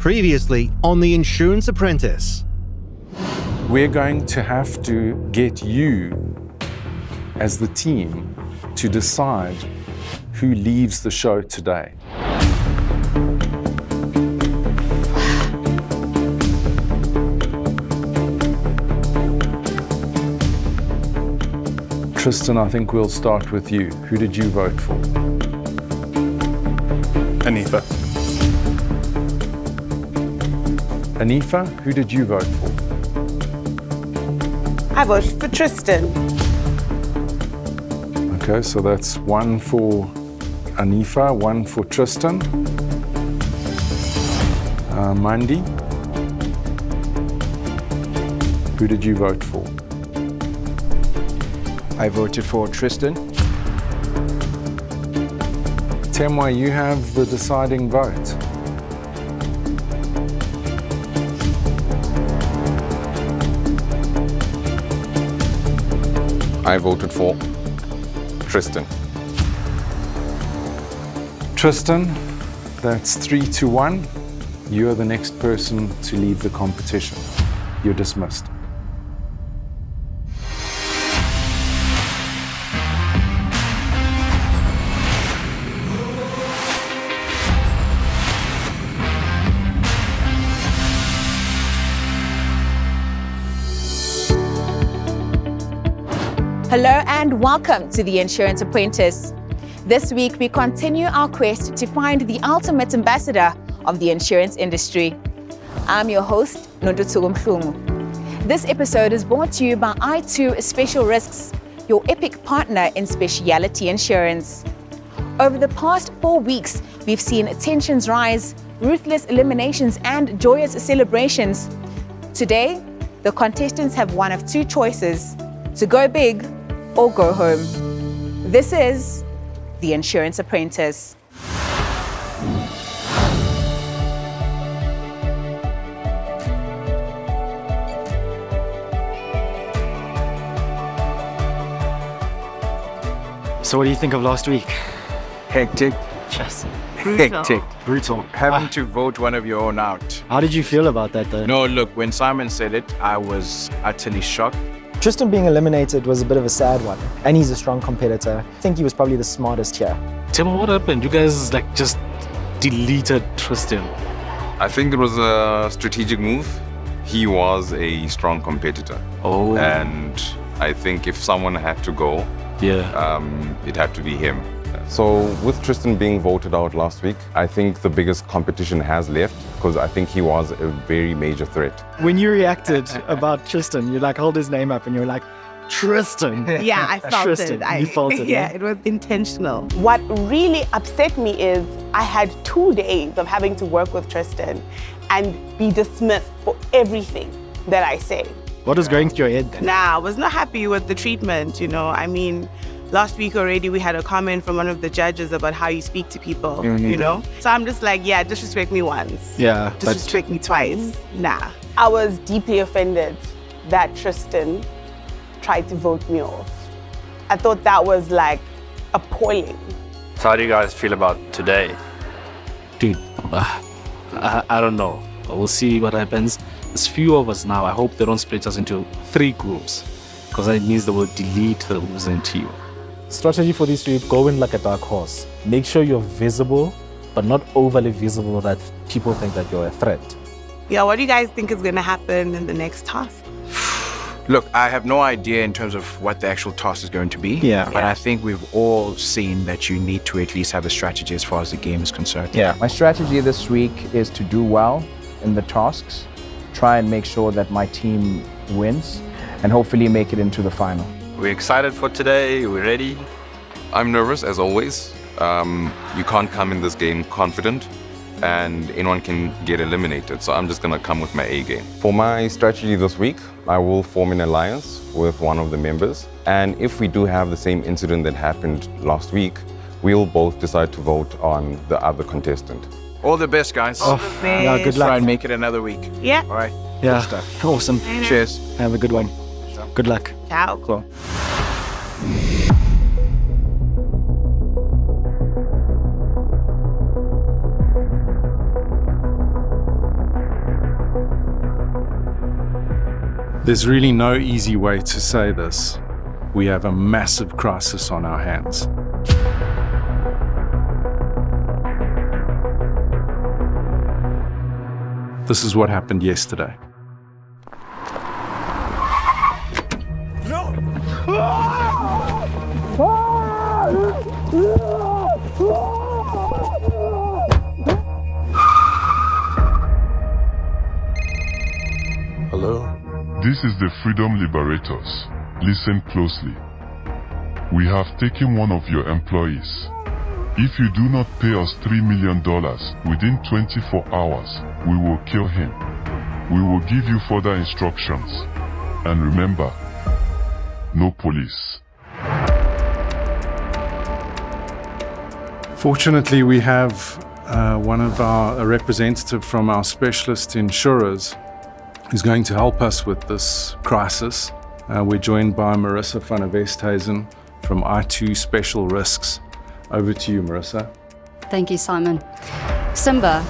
Previously on the Insurance Apprentice. We're going to have to get you, as the team, to decide who leaves the show today. Tristan, I think we'll start with you. Who did you vote for? Anifa. Anifa, who did you vote for? I voted for Tristan. Okay, so that's one for Anifa, one for Tristan. Mandy, who did you vote for? I voted for Tristan. Temwa, you have the deciding vote. I voted for Tristan. Tristan, that's 3-1. You are the next person to leave the competition. You're dismissed. Hello and welcome to the Insurance Apprentice. This week we continue our quest to find the ultimate ambassador of the insurance industry. I'm your host, Nondotugo Mhlumu. This episode is brought to you by I2 Special Risks, your epic partner in specialty insurance. Over the past 4 weeks, we've seen tensions rise, ruthless eliminations and joyous celebrations. Today, the contestants have one of two choices: to go big or go home. This is the Insurance Apprentice. So what do you think of last week? Hectic. Just Hectic. brutal. Having to vote one of your own out. How did you feel about that though? No, look, when Simon said it, I was utterly shocked. Tristan being eliminated was a bit of a sad one, and he's a strong competitor. I think he was probably the smartest here. Tim, what happened? You guys just deleted Tristan. I think it was a strategic move. He was a strong competitor. Oh. And I think if someone had to go, it had to be him. So with Tristan being voted out last week, I think the biggest competition has left, because I think he was a very major threat. When you reacted about Tristan, you hold his name up and you're like, Tristan. Yeah, I felt Tristan. it. You felt it. Yeah, it was intentional. What really upset me is I had 2 days of having to work with Tristan and be dismissed for everything that I say. What was going through your head then? Nah, I was not happy with the treatment, I mean, last week already we had a comment from one of the judges about how you speak to people, So I'm just like, yeah, disrespect me once. Yeah. Disrespect me twice. Nah. I was deeply offended that Tristan tried to vote me off. I thought that was appalling. So how do you guys feel about today? Dude, I don't know. We'll see what happens. There's few of us now. I hope they don't split us into 3 groups, because that means they will delete the losing team. Strategy for this week: go in like a dark horse. Make sure you're visible, but not overly visible that people think that you're a threat. Yeah, what do you guys think is going to happen in the next task? Look, I have no idea in terms of what the actual task is going to be. Yeah. But I think we've all seen that you need to at least have a strategy as far as the game is concerned. Yeah, my strategy this week is to do well in the tasks, try and make sure that my team wins, and hopefully make it into the final. We're excited for today. We're ready. I'm nervous, as always. You can't come in this game confident, and anyone can get eliminated. So I'm just going to come with my A game. For my strategy this week, I will form an alliance with one of the members. And if we do have the same incident that happened last week, we'll both decide to vote on the other contestant. All the best, guys. All the best. Yeah, good luck. Try and make it another week. Yeah. All right. Yeah. Good stuff. Awesome. Cheers. Have a good one. Good luck. Ciao. Cool. There's really no easy way to say this. We have a massive crisis on our hands. This is what happened yesterday. Hello? This is the Freedom Liberators. Listen closely. We have taken one of your employees. If you do not pay us $3 million within 24 hours, we will kill him. We will give you further instructions. And remember, no police. Fortunately, we have a representative from our specialist insurers who's going to help us with this crisis. We're joined by Marissa van der Westhuizen from I2 Special Risks. Over to you, Marissa. Thank you, Simon. Simba,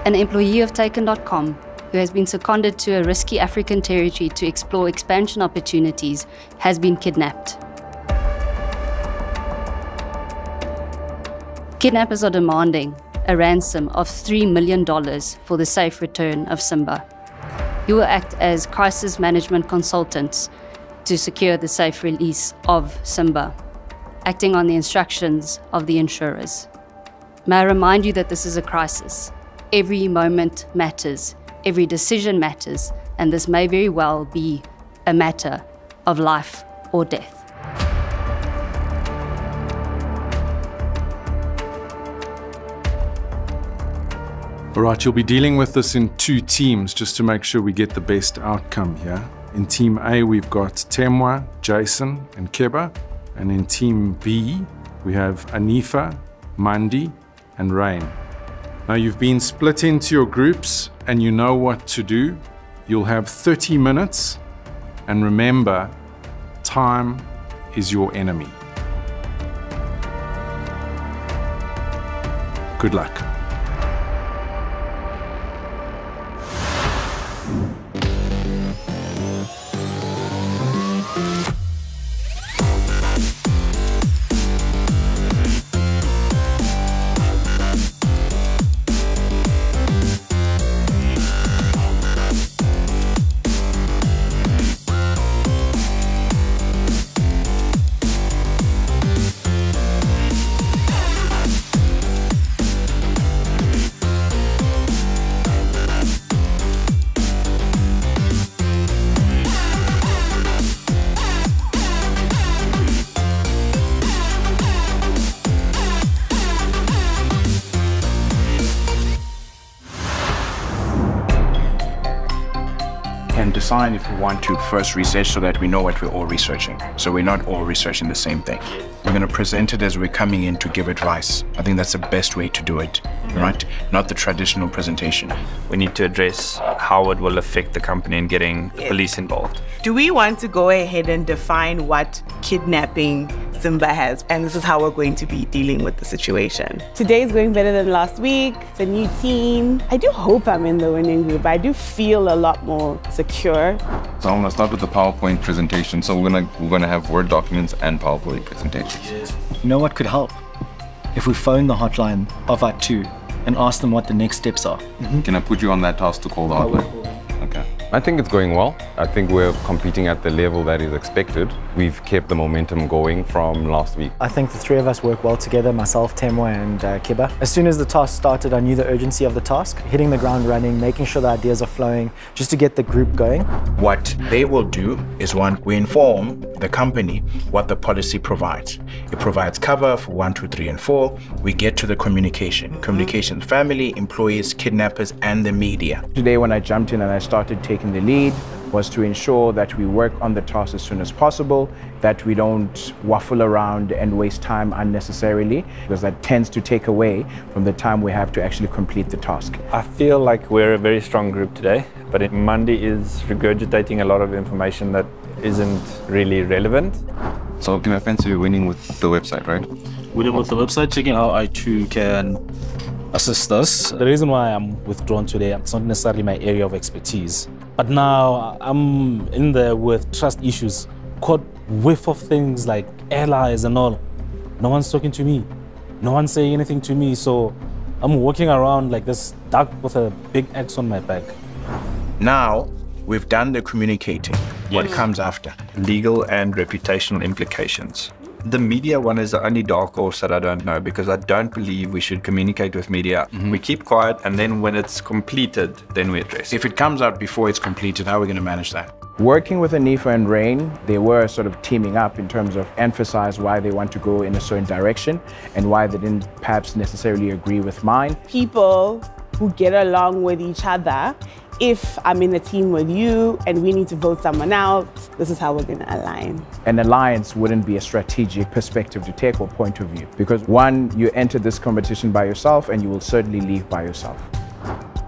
an employee of Taken.com, who has been seconded to a risky African territory to explore expansion opportunities, has been kidnapped. Kidnappers are demanding a ransom of $3 million for the safe return of Simba. You will act as crisis management consultants to secure the safe release of Simba, acting on the instructions of the insurers. May I remind you that this is a crisis. Every moment matters, every decision matters, and this may very well be a matter of life or death. All right, you'll be dealing with this in 2 teams just to make sure we get the best outcome here. In Team A, we've got Temwa, Jason, and Keba. And in Team B, we have Anifa, Mandi, and Rain. Now you've been split into your groups and you know what to do. You'll have 30 minutes. And remember, time is your enemy. Good luck. And decide if we want to first research so that we know what we're all researching. So we're not all researching the same thing. We're going to present it as we're coming in to give advice. I think that's the best way to do it, right? Not the traditional presentation. We need to address how it will affect the company and getting the police involved. Do we want to go ahead and define what kidnapping Simba has? And this is how we're going to be dealing with the situation. Today is going better than last week. It's a new team. I do hope I'm in the winning group. I do feel a lot more secure. So I'm gonna start with the PowerPoint presentation. So we're gonna have Word documents and PowerPoint presentations. You know what could help? If we phone the hotline of I2 and ask them what the next steps are. Can I put you on that task to call the hotline? Okay. I think it's going well. I think we're competing at the level that is expected. We've kept the momentum going from last week. I think the 3 of us work well together, myself, Temwa and Keba. As soon as the task started, I knew the urgency of the task, hitting the ground running, making sure the ideas are flowing, just to get the group going. What they will do is, one, we inform the company what the policy provides. It provides cover for 1, 2, 3, and 4. We get to the communication. Communication, family, employees, kidnappers, and the media. Today when I jumped in and I started taking the lead was to ensure that we work on the task as soon as possible, that we don't waffle around and waste time unnecessarily, because that tends to take away from the time we have to actually complete the task. I feel like we're a very strong group today, but Mandi is regurgitating a lot of information that isn't really relevant. So can I fancy you winning with the website, right? Winning with the website, checking how I2 can assist us. The reason why I'm withdrawn today, it's not necessarily my area of expertise. But now I'm in there with trust issues, caught whiff of things like allies and all. No one's talking to me. No one's saying anything to me. So I'm walking around like this duck with a big X on my back. Now, we've done the communicating. What comes after? Legal and reputational implications. The media one is the only dark horse that I don't know, because I don't believe we should communicate with media. We keep quiet, and then when it's completed, then we address. If it comes out before it's completed, how are we going to manage that? Working with Anifa and Rain, they were sort of teaming up in terms of emphasize why they want to go in a certain direction and why they didn't perhaps necessarily agree with mine. People who get along with each other. If I'm in a team with you and we need to vote someone out, this is how we're going to align. An alliance wouldn't be a strategic perspective to take or point of view, because one, you enter this competition by yourself and you will certainly leave by yourself.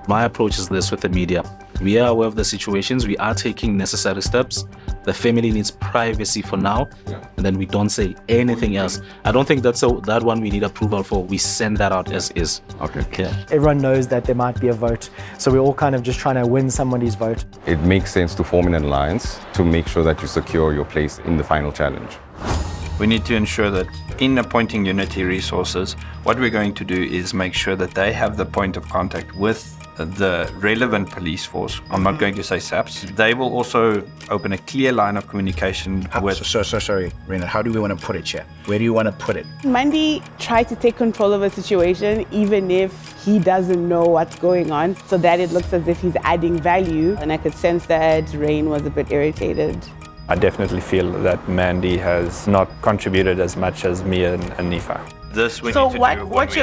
My approach is this with the media. We are aware of the situations. We are taking necessary steps. The family needs privacy for now, and then we don't say anything else. I don't think that's that one we need approval for. We send that out as is. Okay. Everyone knows that there might be a vote, so we're all kind of just trying to win somebody's vote. It makes sense to form an alliance to make sure that you secure your place in the final challenge. We need to ensure that in appointing Unity Resources, what we're going to do is make sure that they have the point of contact with the relevant police force. I'm not going to say SAPs. They will also open a clear line of communication with... Sorry, Rena, how do we want to put it here? Where do you want to put it? Mandy tried to take control of a situation even if he doesn't know what's going on, so that it looks as if he's adding value, and I could sense that Rain was a bit irritated. I definitely feel that Mandy has not contributed as much as me and Anifa. So what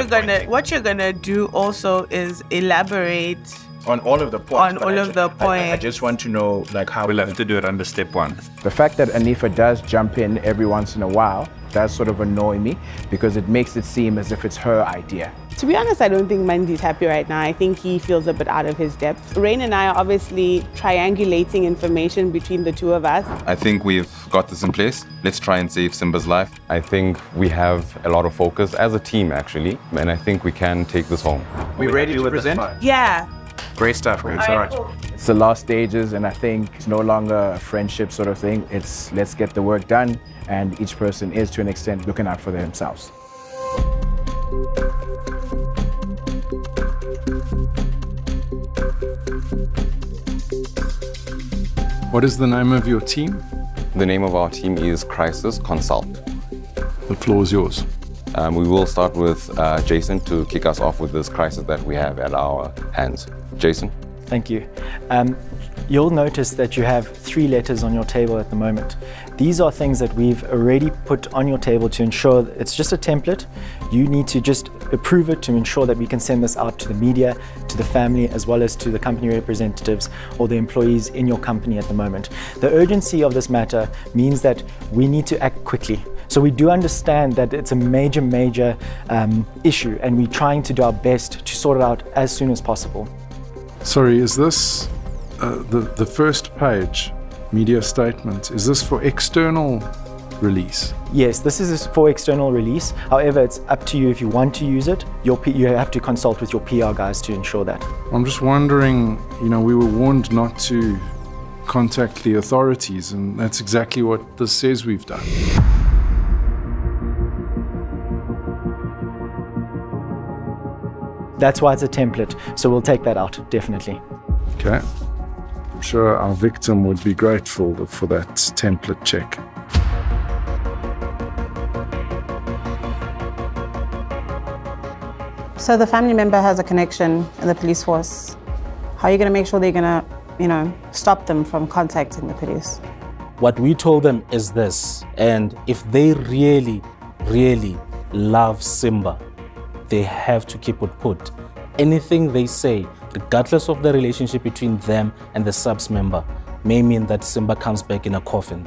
you're gonna do also is elaborate on all of the points. I just want to know like how we'll have to do it under step one. The fact that Anifa does jump in every once in a while does sort of annoy me, because it makes it seem as if it's her idea. To be honest, I don't think Mandy's happy right now. I think he feels a bit out of his depth. Rain and I are obviously triangulating information between the two of us. I think we've got this in place. Let's try and save Simba's life. I think we have a lot of focus as a team, actually, and I think we can take this home. We ready to present? Yeah. Great stuff, guys. All right. It's the last stages, and I think it's no longer a friendship sort of thing. It's let's get the work done, and each person is, to an extent, looking out for themselves. What is the name of your team? The name of our team is Crisis Consult. The floor is yours. We will start with Jason to kick us off with this crisis that we have at our hands. Jason? Thank you. You'll notice that you have 3 letters on your table at the moment. These are things that we've already put on your table to ensure that it's just a template. You need to just approve it to ensure that we can send this out to the media, to the family, as well as to the company representatives or the employees in your company at the moment. The urgency of this matter means that we need to act quickly. So we do understand that it's a major issue, and we're trying to do our best to sort it out as soon as possible. Sorry, is this the first page, media statement, is this for external release? Yes, this is for external release. However, it's up to you if you want to use it. You have to consult with your PR guys to ensure that. I'm just wondering, you know, we were warned not to contact the authorities, and that's exactly what this says we've done. That's why it's a template, so we'll take that out, definitely. Okay. I'm sure our victim would be grateful for that template check. So the family member has a connection in the police force. How are you going to make sure they're going to, stop them from contacting the police? What we told them is this, and if they really love Simba, they have to keep it put. Anything they say, regardless of the relationship between them and the subs member, may mean that Simba comes back in a coffin.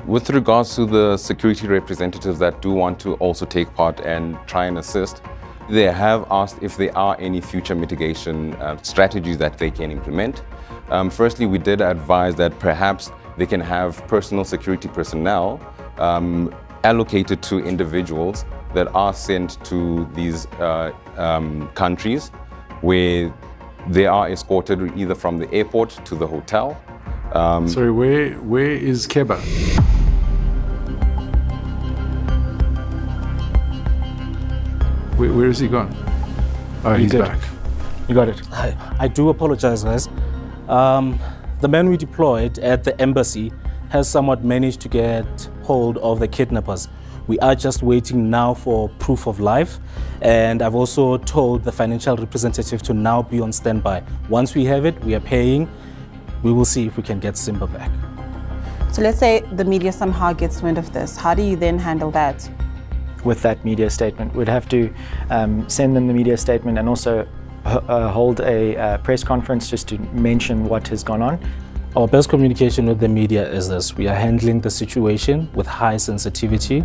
With regards to the security representatives that do want to also take part and try and assist, they have asked if there are any future mitigation strategies that they can implement. Firstly, we did advise that perhaps they can have personal security personnel allocated to individuals that are sent to these countries where They are escorted either from the airport to the hotel. Sorry, where is Keba? Where is he gone? Oh, he's back. You got it. I do apologize, guys. The man we deployed at the embassy has somewhat managed to get hold of the kidnappers. We are just waiting now for proof of life, and I've also told the financial representative to now be on standby. Once we have it, we are paying. We will see if we can get Simba back. So let's say the media somehow gets wind of this. How do you then handle that? With that media statement, we'd have to send them the media statement and also hold a press conference just to mention what has gone on. Our best communication with the media is this: we are handling the situation with high sensitivity,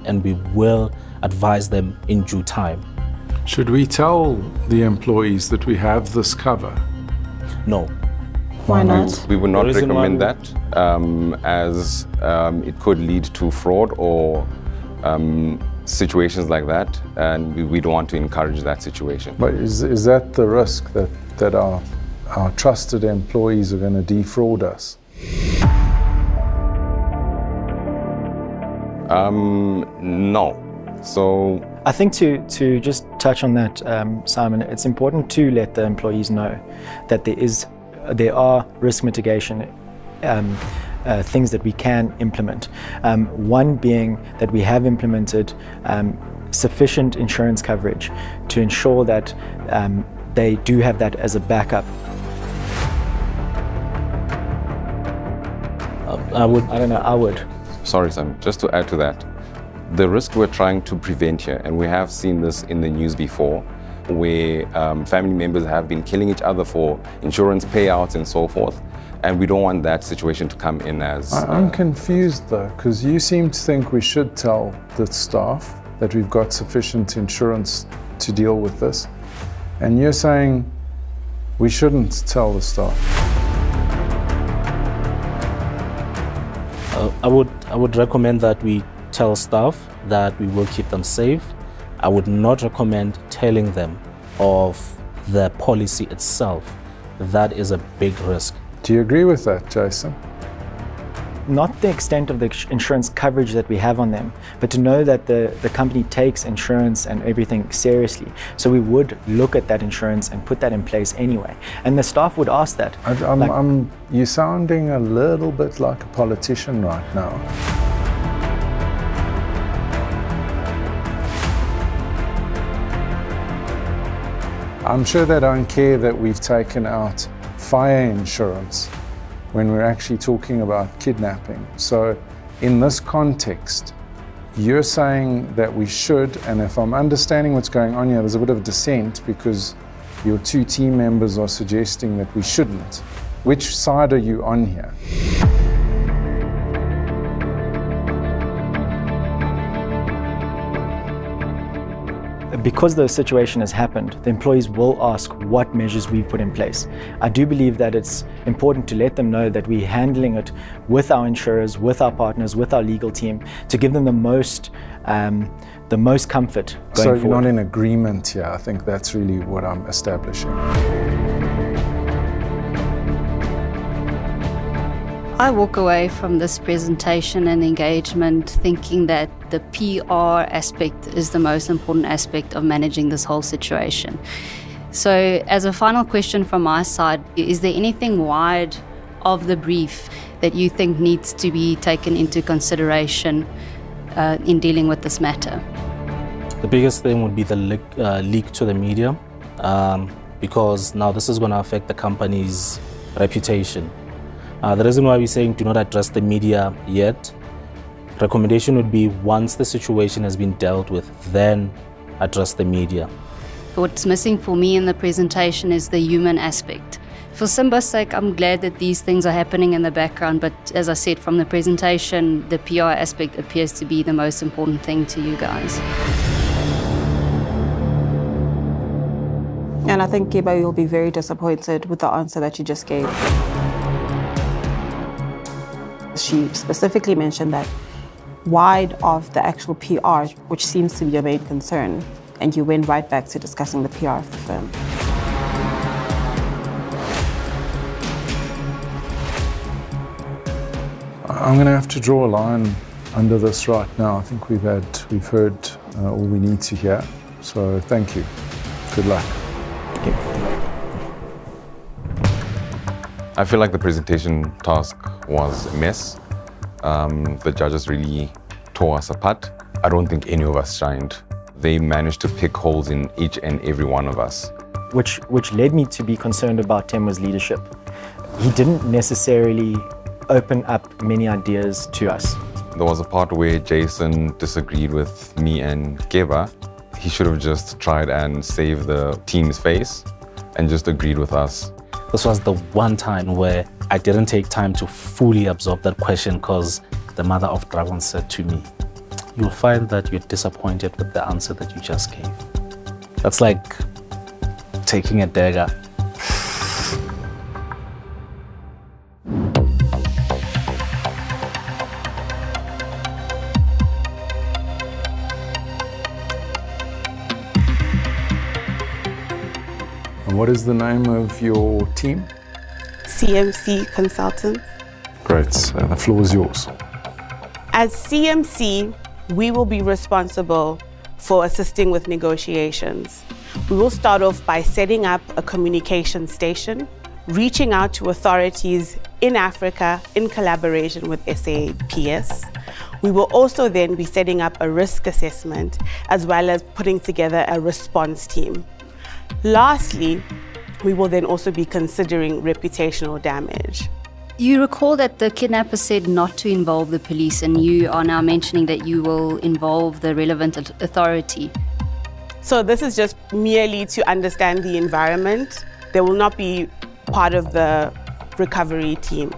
and we will advise them in due time. Should we tell the employees that we have this cover? No. Why not? We would not recommend that, as it could lead to fraud or situations like that, and we don't want to encourage that situation. But is that the risk, that our trusted employees are going to defraud us? No. So I think to just touch on that, Simon, it's important to let the employees know that there are risk mitigation things that we can implement. One being that we have implemented sufficient insurance coverage to ensure that they do have that as a backup. I would. Sorry, Simon, just to add to that, the risk we're trying to prevent here, and we have seen this in the news before, where family members have been killing each other for insurance payouts and so forth, and we don't want that situation to come in as... I'm confused though, because you seem to think we should tell the staff that we've got sufficient insurance to deal with this, and you're saying we shouldn't tell the staff. I would recommend that we tell staff that we will keep them safe. I would not recommend telling them of the policy itself. That is a big risk. Do you agree with that, Jason? Not the extent of the insurance coverage that we have on them, but to know that the company takes insurance and everything seriously. So we would look at that insurance and put that in place anyway. And the staff would ask that. You're sounding a little bit like a politician right now. I'm sure they don't care that we've taken out fire insurance when we're actually talking about kidnapping. So in this context, you're saying that we should, and if I'm understanding what's going on here, there's a bit of dissent because your two team members are suggesting that we shouldn't. Which side are you on here? Because the situation has happened, the employees will ask what measures we've put in place. I do believe that it's important to let them know that we're handling it with our insurers, with our partners, with our legal team, to give them the most comfort going forward. So you're not in agreement here. I think that's really what I'm establishing. I walk away from this presentation and engagement thinking that the PR aspect is the most important aspect of managing this whole situation. So as a final question from my side, is there anything wide of the brief that you think needs to be taken into consideration in dealing with this matter? The biggest thing would be the leak to the media, because now this is going to affect the company's reputation. The reason why we're saying do not address the media yet, recommendation would be once the situation has been dealt with, then address the media. What's missing for me in the presentation is the human aspect. For Simba's sake, I'm glad that these things are happening in the background, but as I said from the presentation, the PR aspect appears to be the most important thing to you guys. And I think Keba, you'll be very disappointed with the answer that you just gave. She specifically mentioned that wide of the actual PR, which seems to be your main concern, and you went right back to discussing the PR of the firm. I'm going to have to draw a line under this right now. I think we've heard all we need to hear. So thank you. Good luck. Thank you. I feel like the presentation task was a mess. The judges really tore us apart. I don't think any of us shined. They managed to pick holes in each and every one of us. Which led me to be concerned about Temwa's leadership. He didn't necessarily open up many ideas to us. There was a part where Jason disagreed with me and Keba. He should have just tried and saved the team's face and just agreed with us. This was the one time where I didn't take time to fully absorb that question because the mother of Dragon said to me, "You'll find that you're disappointed with the answer that you just gave." That's like taking a dagger. And what is the name of your team? CMC Consultants. Great, the floor is yours. As CMC, we will be responsible for assisting with negotiations. We will start off by setting up a communication station, reaching out to authorities in Africa in collaboration with SAPS. We will also then be setting up a risk assessment as well as putting together a response team. Lastly, we will then also be considering reputational damage. You recall that the kidnapper said not to involve the police, and you are now mentioning that you will involve the relevant authority. So this is just merely to understand the environment. They will not be part of the recovery team.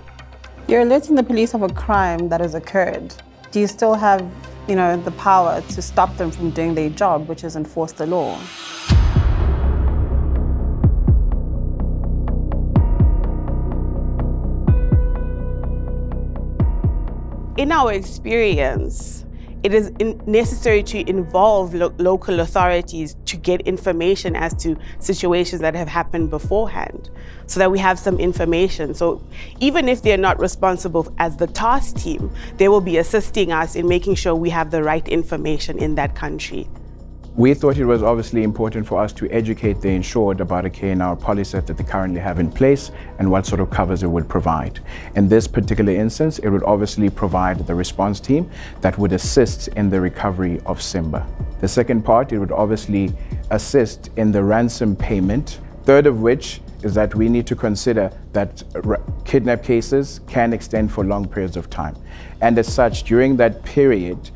You're alerting the police of a crime that has occurred. Do you still have, the power to stop them from doing their job, which is enforce the law? In our experience, it is necessary to involve local authorities to get information as to situations that have happened beforehand, so that we have some information. So even if they're not responsible as the task team, they will be assisting us in making sure we have the right information in that country. We thought it was obviously important for us to educate the insured about a K&R policy that they currently have in place and what sort of covers it would provide. In this particular instance, it would obviously provide the response team that would assist in the recovery of Simba. The second part, it would obviously assist in the ransom payment. Third of which is that we need to consider that kidnap cases can extend for long periods of time. And as such, during that period,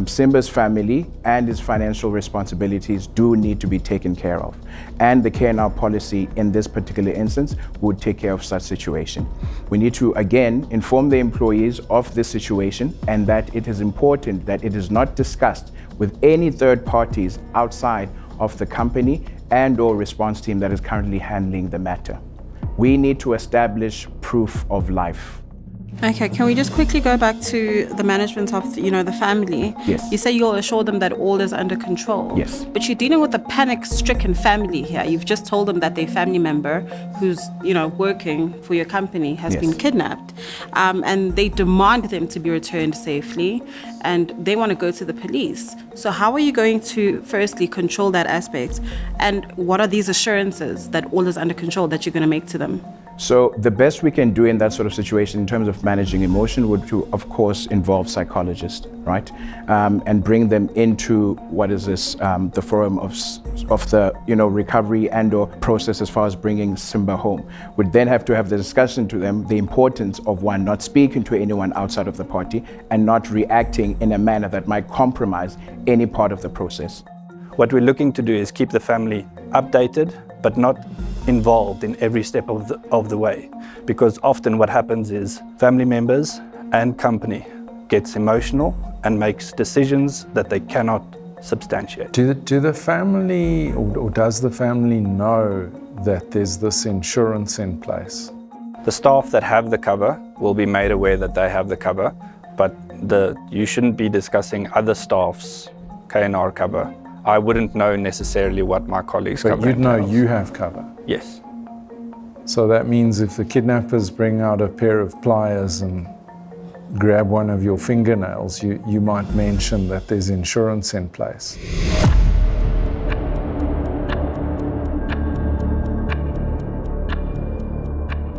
Simba's family and his financial responsibilities do need to be taken care of. And the K&R policy in this particular instance would take care of such situation. We need to, again, inform the employees of this situation and that it is important that it is not discussed with any third parties outside of the company and/or response team that is currently handling the matter. We need to establish proof of life. Okay, can we just quickly go back to the management of, the family? Yes. You say you'll assure them that all is under control. Yes. But you're dealing with a panic-stricken family here. You've just told them that their family member who's, working for your company has been kidnapped. And they demand them to be returned safely, and they want to go to the police. So how are you going to, firstly, control that aspect? And what are these assurances that all is under control that you're going to make to them? So the best we can do in that sort of situation in terms of managing emotion would to, of course, involve psychologists, right? And bring them into what is this, the forum of the, recovery and/or process as far as bringing Simba home. We'd then have to have the discussion to them, the importance of one, not speaking to anyone outside of the party and not reacting in a manner that might compromise any part of the process. What we're looking to do is keep the family updated, but not involved in every step of the way. Because often what happens is family members and company gets emotional and makes decisions that they cannot substantiate. Do the family, or does the family know that there's this insurance in place? The staff that have the cover will be made aware that they have the cover, but you shouldn't be discussing other staff's K&R cover. I wouldn't know necessarily what my colleagues cover. But you'd know you have cover? Yes. So that means if the kidnappers bring out a pair of pliers and grab one of your fingernails, you might mention that there's insurance in place.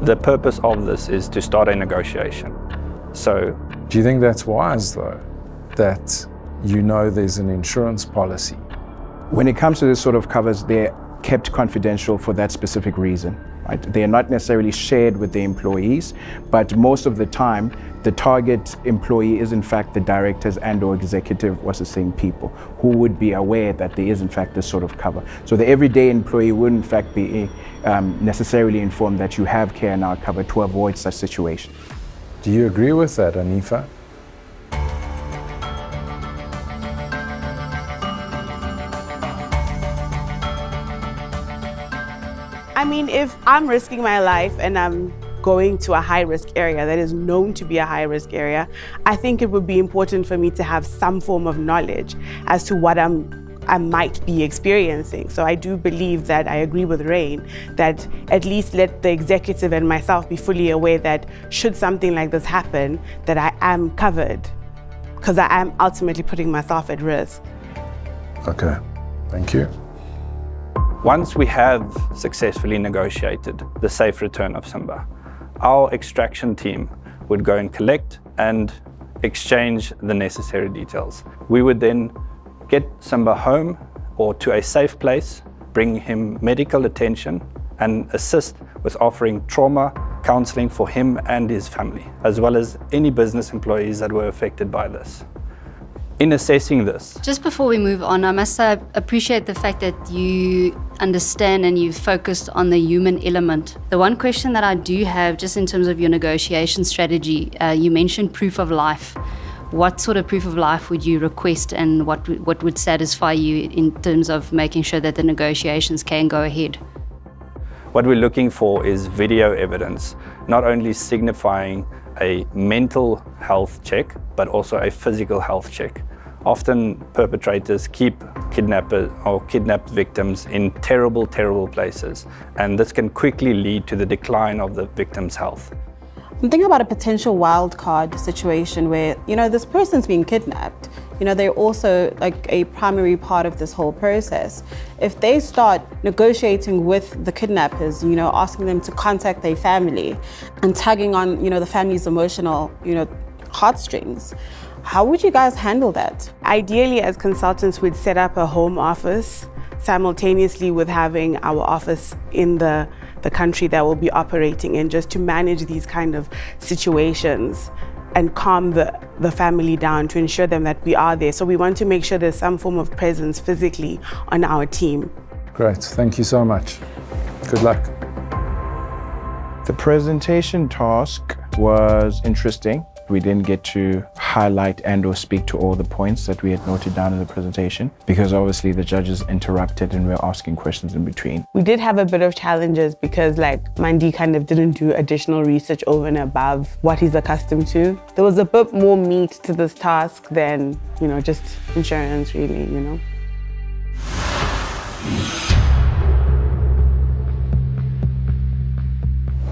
The purpose of this is to start a negotiation. So, do you think that's wise though, that you know there's an insurance policy? When it comes to this sort of covers, they're kept confidential for that specific reason. Right? They are not necessarily shared with the employees, but most of the time, the target employee is in fact the directors and/or executive assisting people who would be aware that there is in fact this sort of cover. So the everyday employee would in fact be necessarily informed that you have care now cover to avoid such situations. Do you agree with that, Anifa? I mean, if I'm risking my life and I'm going to a high-risk area that is known to be a high-risk area, I think it would be important for me to have some form of knowledge as to what I might be experiencing. So I do believe that I agree with Rain that at least let the executive and myself be fully aware that should something like this happen, that I am covered, because I am ultimately putting myself at risk. Okay, thank you. once we have successfully negotiated the safe return of Simba, our extraction team would go and collect and exchange the necessary details. We would then get Simba home or to a safe place, bring him medical attention and assist with offering trauma counseling for him and his family, as well as any business employees that were affected by this. In assessing this, just before we move on, I must say I appreciate the fact that you understand and you've focused on the human element. The one question that I do have, just in terms of your negotiation strategy, you mentioned proof of life. What sort of proof of life would you request, and what would satisfy you in terms of making sure that the negotiations can go ahead? what we're looking for is video evidence, not only signifying a mental health check, but also a physical health check. Often perpetrators keep kidnappers or kidnapped victims in terrible, terrible places, and this can quickly lead to the decline of the victim's health. I'm thinking about a potential wildcard situation where, this person's been kidnapped. They're also like a primary part of this whole process. If they start negotiating with the kidnappers, asking them to contact their family and tagging on, the family's emotional, heartstrings, how would you guys handle that? Ideally, as consultants, we'd set up a home office simultaneously with having our office in the country that we'll be operating in, just to manage these kind of situations and calm the family down, to ensure them that we are there. So we want to make sure there's some form of presence physically on our team. Great, thank you so much. Good luck. The presentation task was interesting. We didn't get to highlight and or speak to all the points that we had noted down in the presentation, because obviously the judges interrupted and we were asking questions in between. We did have a bit of challenges because Mandi kind of didn't do additional research over and above what he's accustomed to. There was a bit more meat to this task than, just insurance really,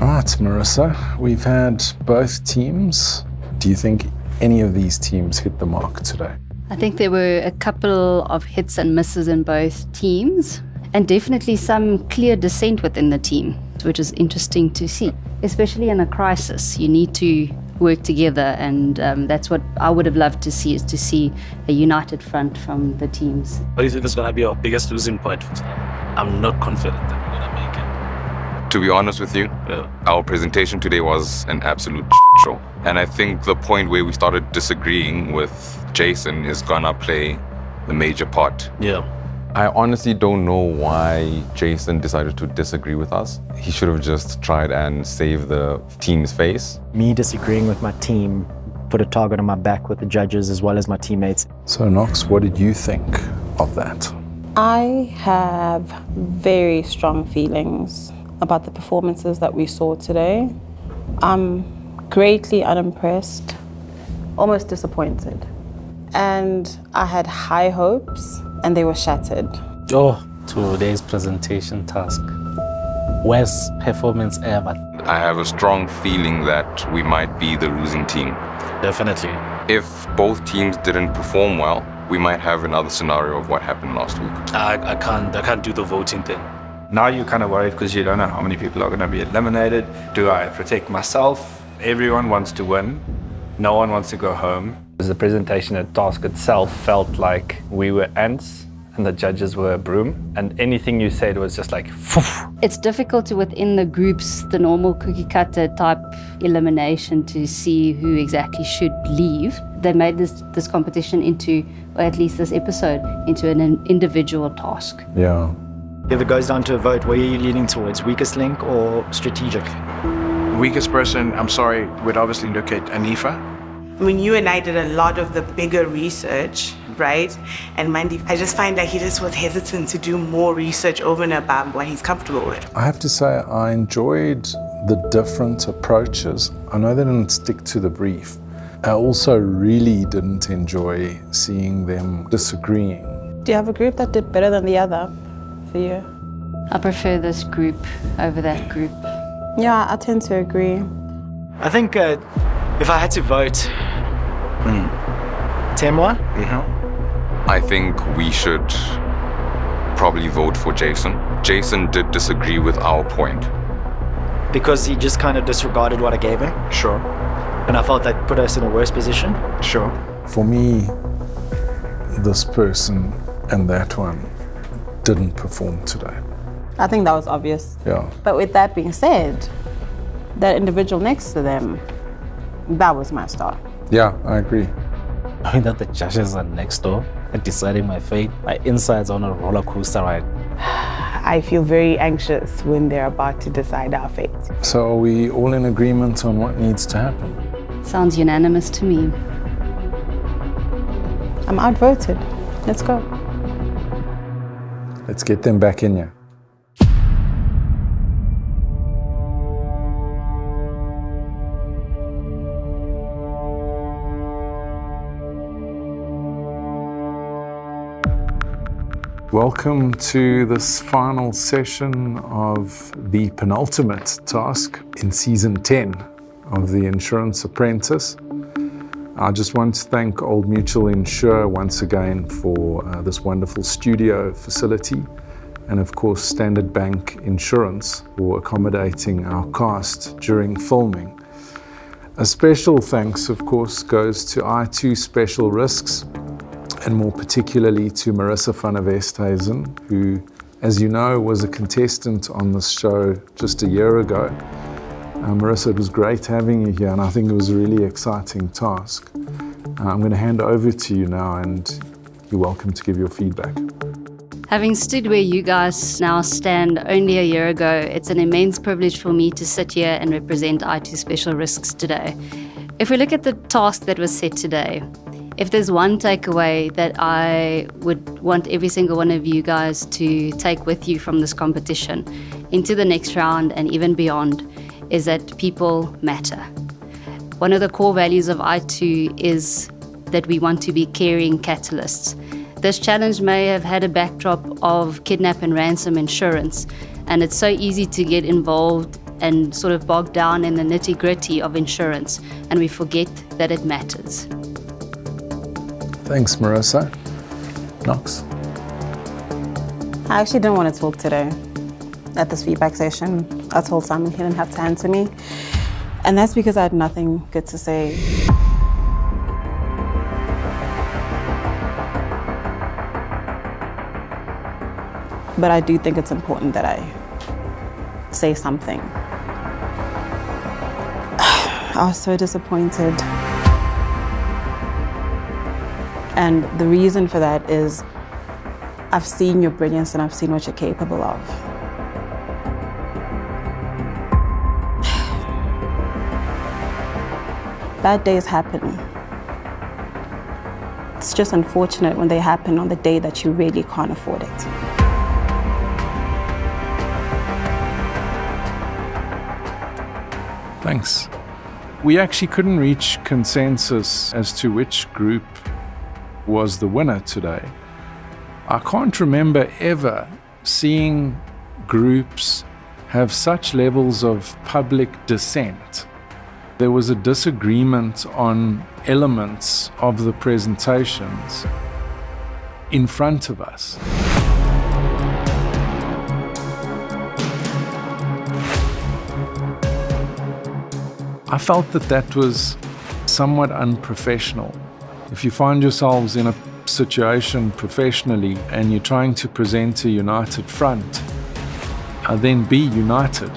All right, Marissa, we've had both teams. Do you think any of these teams hit the mark today? I think there were a couple of hits and misses in both teams, and definitely some clear dissent within the team, which is interesting to see. Especially in a crisis, you need to work together, and that's what I would have loved to see, is to see a united front from the teams. What do you think is going to be our biggest losing point for today? I'm not confident that we're going to make it. To be honest with you, our presentation today was an absolute shit show. And I think the point where we started disagreeing with Jason is gonna play the major part. Yeah. I honestly don't know why Jason decided to disagree with us. He should have just tried and save the team's face. Me disagreeing with my team put a target on my back with the judges as well as my teammates. So Knox, what did you think of that? I have very strong feelings about the performances that we saw today. I'm greatly unimpressed, almost disappointed. And I had high hopes and they were shattered. Oh, today's presentation task. worst performance ever. I have a strong feeling that we might be the losing team. Definitely. If both teams didn't perform well, we might have another scenario of what happened last week. I can't do the voting thing. Now you're kind of worried because you don't know how many people are going to be eliminated. Do I protect myself? Everyone wants to win. No one wants to go home. The presentation at task itself felt like we were ants and the judges were a broom, and anything you said was just like, poof. It's difficult to, within the groups, the normal cookie cutter type elimination, to see who exactly should leave. They made this competition into, or at least this episode, into an individual task. Yeah. If it goes down to a vote, where are you leaning towards, weakest link or strategic? Weakest person, I'm sorry, would obviously look at Anifa. I mean, you and I did a lot of the bigger research, right? And Mandy, I just find that he just was hesitant to do more research over and above what he's comfortable with. I have to say I enjoyed the different approaches. I know they didn't stick to the brief. I also really didn't enjoy seeing them disagreeing. Do you have a group that did better than the other for you? I prefer this group over that group. Yeah, I tend to agree. I think if I had to vote, Temwa? I think we should probably vote for Jason. Jason did disagree with our point. Because he just kind of disregarded what I gave him? Sure. And I felt that put us in a worse position? Sure. For me, this person and that one didn't perform today. I think that was obvious. Yeah. But with that being said, that individual next to them, that was my star. Yeah, I agree. I mean that the judges are next door and deciding my fate. My insides on a roller coaster ride. I feel very anxious when they're about to decide our fate. So are we all in agreement on what needs to happen? Sounds unanimous to me. I'm outvoted. Let's go. Let's get them back in here. Welcome to this final session of the penultimate task in season 10 of the Insurance Apprentice. I just want to thank Old Mutual Insure once again for this wonderful studio facility, and of course Standard Bank Insurance for accommodating our cast during filming. A special thanks, of course, goes to I2 Special Risks, and more particularly to Marissa van der Westhuizen, who, as you know, was a contestant on this show just a year ago. Marissa, it was great having you here, and I think it was a really exciting task. I'm going to hand over to you now, and you're welcome to give your feedback. Having stood where you guys now stand only a year ago, it's an immense privilege for me to sit here and represent I2 Special Risks today. If we look at the task that was set today, if there's one takeaway that I would want every single one of you guys to take with you from this competition into the next round and even beyond, is that people matter. One of the core values of I2 is that we want to be caring catalysts. This challenge may have had a backdrop of kidnap and ransom insurance, and it's so easy to get involved and sort of bogged down in the nitty-gritty of insurance, and we forget that it matters. Thanks, Marissa. Knox? I actually didn't want to talk today at this feedback session. I told Simon he didn't have to answer me. And that's because I had nothing good to say. But I do think it's important that I say something. I was so disappointed. And the reason for that is I've seen your brilliance and I've seen what you're capable of. Bad days happen. It's just unfortunate when they happen on the day that you really can't afford it. Thanks. We actually couldn't reach consensus as to which group was the winner today. I can't remember ever seeing groups have such levels of public dissent. There was a disagreement on elements of the presentations in front of us. I felt that that was somewhat unprofessional. If you find yourselves in a situation professionally and you're trying to present a united front, then be united.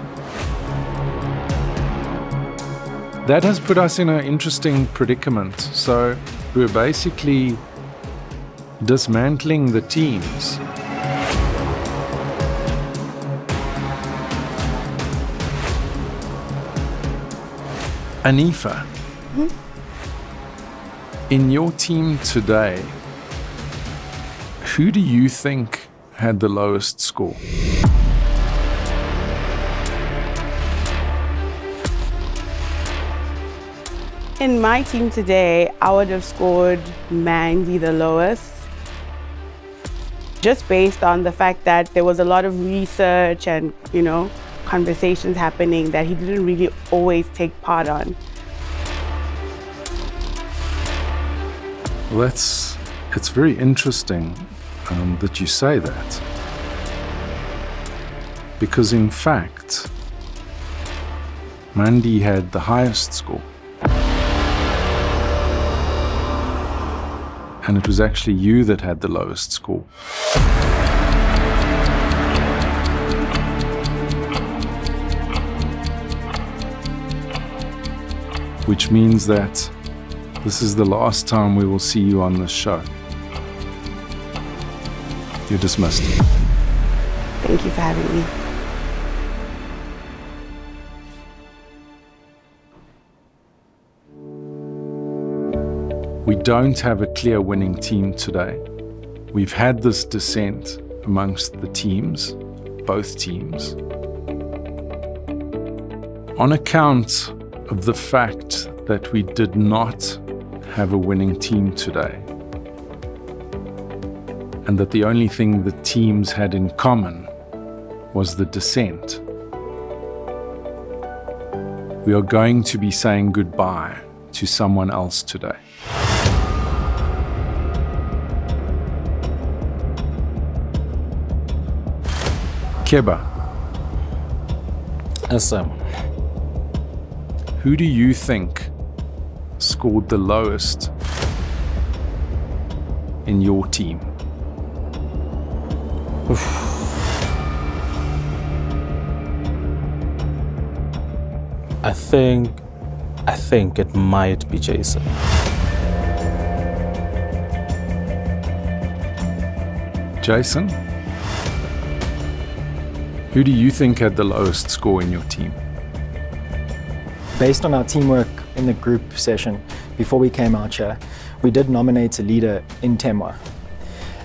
That has put us in an interesting predicament. So we're basically dismantling the teams. Anifa, in your team today, who do you think had the lowest score? In my team today, I would have scored Mandy the lowest, just based on the fact that there was a lot of research and, conversations happening that he didn't really always take part on. Well, it's very interesting that you say that, because in fact, Mandy had the highest score. And it was actually you that had the lowest score. Which means that this is the last time we will see you on this show. You're dismissed. Thank you for having me. We don't have a clear winning team today. We've had this dissent amongst the teams, both teams, on account of the fact that we did not have a winning team today, and that the only thing the teams had in common was the dissent. We are going to be saying goodbye to someone else today. Keba. Assam. Who do you think scored the lowest in your team? I think it might be Jason. Jason? Who do you think had the lowest score in your team? Based on our teamwork in the group session before we came out here, we did nominate a leader in Temwa.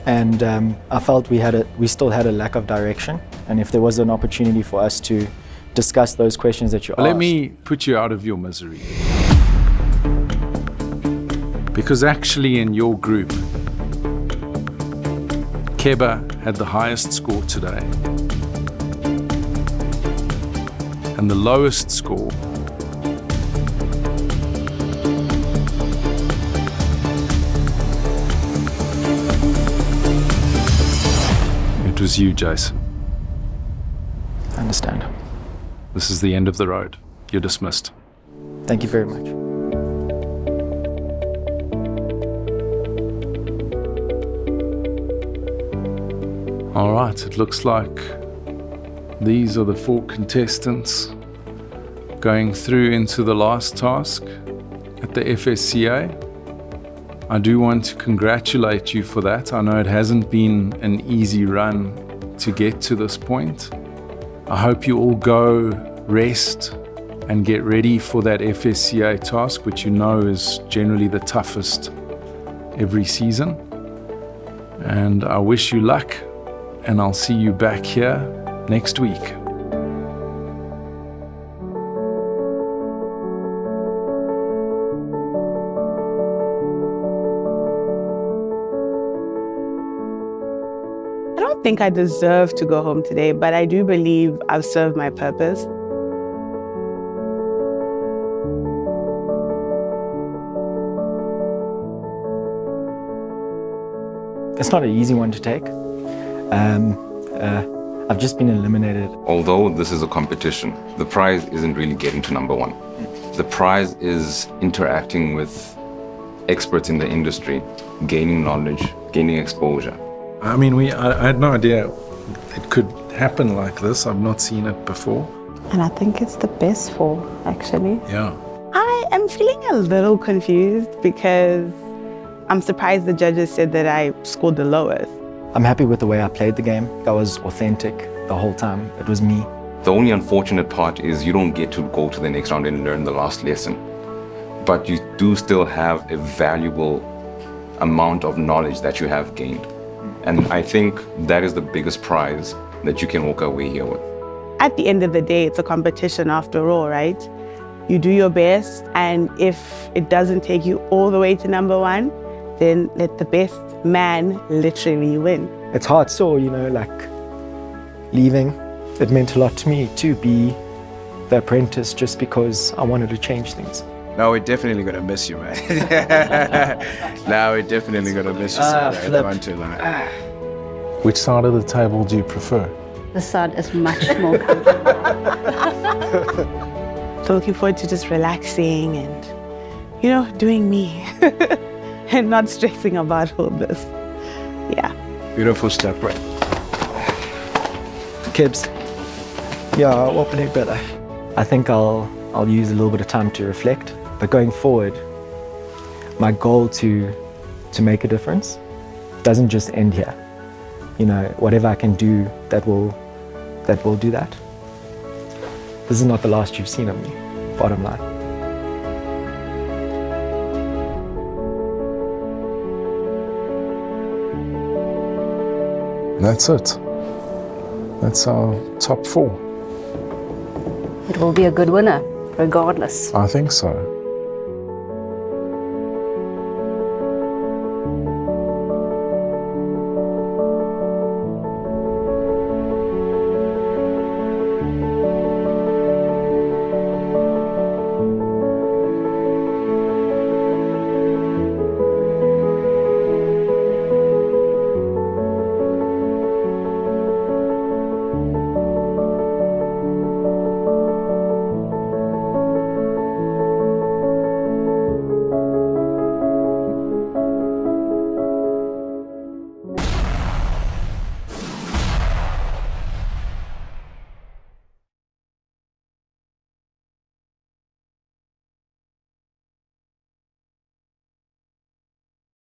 And I felt we still had a lack of direction. And if there was an opportunity for us to discuss those questions that you asked. Let me put you out of your misery. Because actually in your group, Keba had the highest score today. And the lowest score it was you, Jason. I understand. This is the end of the road. You're dismissed. Thank you very much. All right, it looks like these are the 4 contestants going through into the last task at the FSCA. I do want to congratulate you for that. I know it hasn't been an easy run to get to this point. I hope you all go rest and get ready for that FSCA task, which you know is generally the toughest every season. And I wish you luck, and I'll see you back here next week. I don't don't think I deserve to go home today, but I do believe I've served my purpose. It's not an easy one to take. I've just been eliminated. Although this is a competition, the prize isn't really getting to number one. The prize is interacting with experts in the industry, gaining knowledge, gaining exposure. I mean, I had no idea it could happen like this. I've not seen it before. And I think it's the best for, actually. Yeah. I am feeling a little confused because I'm surprised the judges said that I scored the lowest. I'm happy with the way I played the game. I was authentic the whole time. It was me. The only unfortunate part is you don't get to go to the next round and learn the last lesson. But you do still have a valuable amount of knowledge that you have gained. And I think that is the biggest prize that you can walk away here with. At the end of the day, it's a competition after all, right? You do your best, and if it doesn't take you all the way to number one, then let the best man literally win. It's hard, so, you know, like leaving, it meant a lot to me to be the apprentice just because I wanted to change things. No, we're definitely gonna miss you, man. No, we're definitely gonna miss you. I don't want to lie. Which side of the table do you prefer? This side is much more comfortable. So looking forward to just relaxing and, you know, doing me and not stressing about all this. Yeah. Beautiful stuff, right? Kibbs, yeah, what play better? I think I'll use a little bit of time to reflect, but going forward, my goal to make a difference doesn't just end here. You know, whatever I can do that will do that. This is not the last you've seen of me, bottom line. That's it. That's our top 4. It will be a good winner, regardless. I think so.